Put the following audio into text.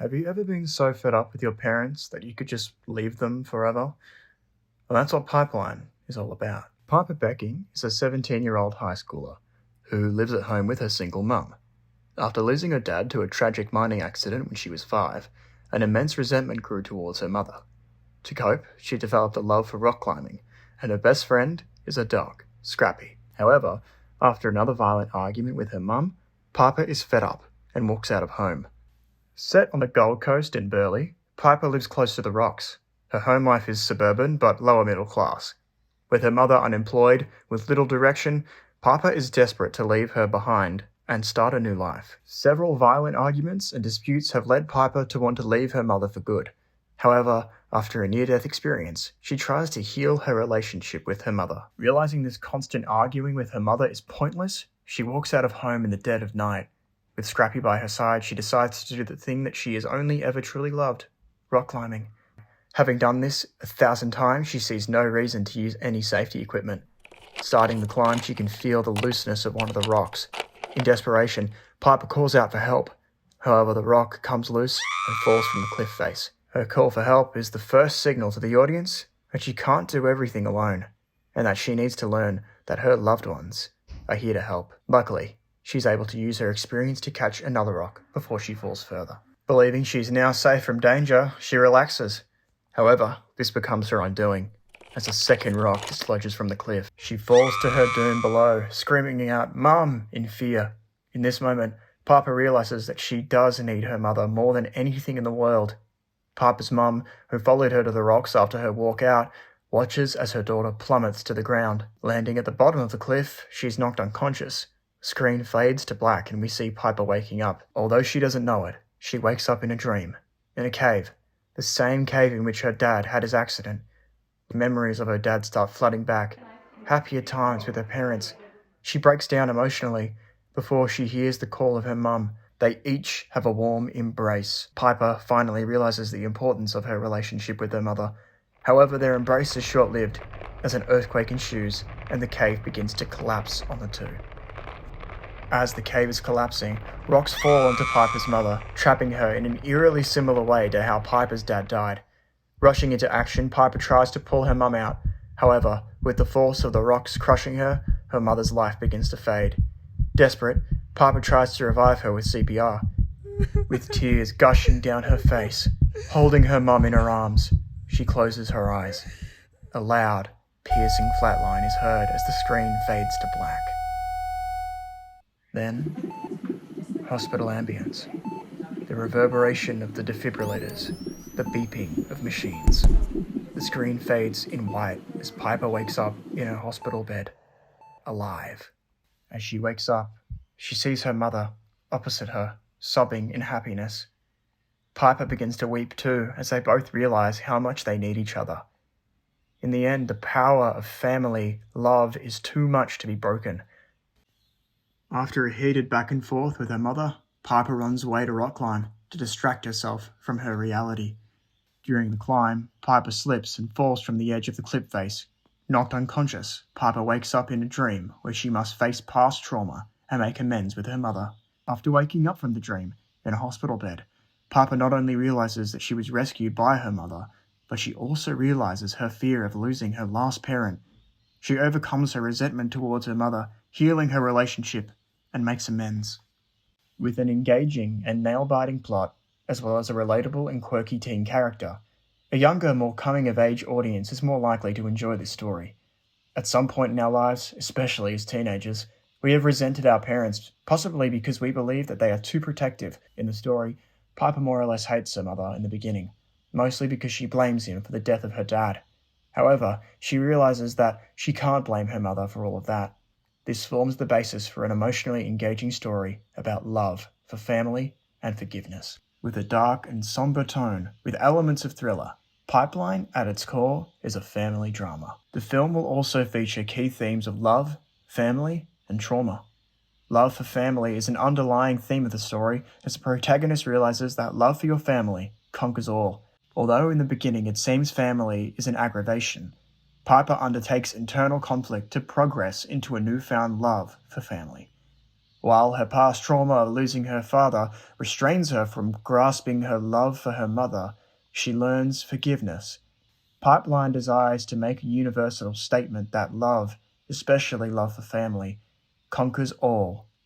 Have you ever been so fed up with your parents that you could just leave them forever? Well, that's what Pipeline is all about. Piper Becking is a 17-year-old high schooler who lives at home with her single mum. After losing her dad to a tragic mining accident when she was 5, an immense resentment grew towards her mother. To cope, she developed a love for rock climbing, and her best friend is a dog, Scrappy. However, after another violent argument with her mum, Piper is fed up and walks out of home. Set on the Gold Coast in Burleigh, Piper lives close to the rocks. Her home life is suburban but lower middle class. With her mother unemployed, with little direction, Piper is desperate to leave her behind and start a new life. Several violent arguments and disputes have led Piper to want to leave her mother for good. However, after a near-death experience, she tries to heal her relationship with her mother. Realizing this constant arguing with her mother is pointless, she walks out of home in the dead of night. With Scrappy by her side, she decides to do the thing that she has only ever truly loved: rock climbing. Having done this 1,000 times, she sees no reason to use any safety equipment. Starting the climb, she can feel the looseness of one of the rocks. In desperation, Piper calls out for help. However, the rock comes loose and falls from the cliff face. Her call for help is the first signal to the audience that she can't do everything alone, and that she needs to learn that her loved ones are here to help. Luckily, she's able to use her experience to catch another rock before she falls further. Believing she's now safe from danger, she relaxes. However, this becomes her undoing. As a second rock dislodges from the cliff, she falls to her doom below, screaming out, "Mum!" in fear. In this moment, Piper realizes that she does need her mother more than anything in the world. Piper's mum, who followed her to the rocks after her walk out, watches as her daughter plummets to the ground. Landing at the bottom of the cliff, she's knocked unconscious. The screen fades to black and we see Piper waking up. Although she doesn't know it, she wakes up in a dream, in a cave, the same cave in which her dad had his accident. The memories of her dad start flooding back, happier times with her parents. She breaks down emotionally before she hears the call of her mum. They each have a warm embrace. Piper finally realizes the importance of her relationship with her mother. However, their embrace is short-lived as an earthquake ensues and the cave begins to collapse on the two. As the cave is collapsing, rocks fall onto Piper's mother, trapping her in an eerily similar way to how Piper's dad died. Rushing into action, Piper tries to pull her mum out. However, with the force of the rocks crushing her, her mother's life begins to fade. Desperate, Piper tries to revive her with CPR. With tears gushing down her face, holding her mum in her arms, she closes her eyes. A loud, piercing flatline is heard as the screen fades to black. Then, hospital ambience. The reverberation of the defibrillators, the beeping of machines. The screen fades in white as Piper wakes up in her hospital bed, alive. As she wakes up, she sees her mother opposite her, sobbing in happiness. Piper begins to weep too, as they both realize how much they need each other. In the end, the power of family love is too much to be broken. After a heated back and forth with her mother, Piper runs away to rock climb to distract herself from her reality. During the climb, Piper slips and falls from the edge of the cliff face. Knocked unconscious, Piper wakes up in a dream where she must face past trauma and make amends with her mother. After waking up from the dream, in a hospital bed, Piper not only realizes that she was rescued by her mother, but she also realizes her fear of losing her last parent. She overcomes her resentment towards her mother, healing her relationship, and makes amends. With an engaging and nail-biting plot, as well as a relatable and quirky teen character, a younger, more coming-of-age audience is more likely to enjoy this story. At some point in our lives, especially as teenagers, we have resented our parents, possibly because we believe that they are too protective. In the story, Piper more or less hates her mother in the beginning, mostly because she blames him for the death of her dad. However, she realizes that she can't blame her mother for all of that. This forms the basis for an emotionally engaging story about love for family and forgiveness. With a dark and somber tone, with elements of thriller, Pipeline, at its core, is a family drama. The film will also feature key themes of love, family, and trauma. Love for family is an underlying theme of the story, as the protagonist realizes that love for your family conquers all. Although in the beginning it seems family is an aggravation, Piper undertakes internal conflict to progress into a newfound love for family. While her past trauma of losing her father restrains her from grasping her love for her mother, she learns forgiveness. Pipeline desires to make a universal statement that love, especially love for family, conquers all.